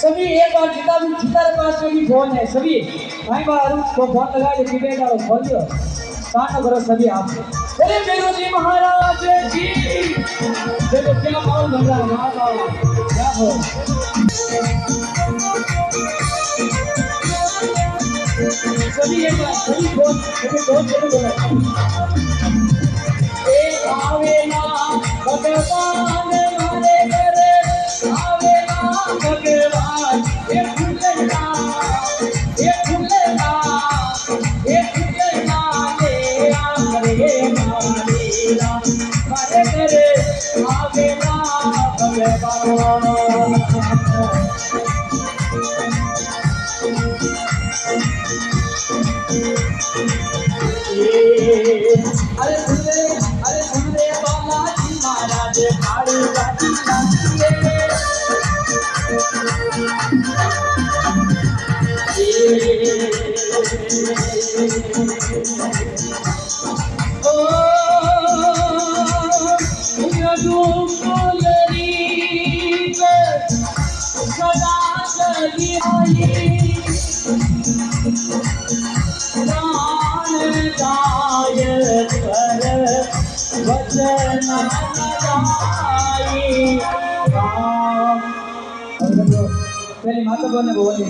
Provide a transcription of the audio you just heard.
सभी एक बार जितारे पास में भी फोन है सभी भाई बार को फोन लगा के कीपैड डालो खोल दो कान करो सभी आप अरे मेरू जी महाराज की देखो क्या माहौल बन रहा है वाह वाह क्या हो सभी एक बार सभी फोन बोलो एक आवे ना भगवान मारे करे आवे ना भगवान ये फूलना ले आरे मारेला मारे करे आवे ना भगवान अरे सुन रे बालाजी महाराज खाड़ी बाजी ओ यदु कोलरी सदा चली आई पहले माता बोलने बोलिए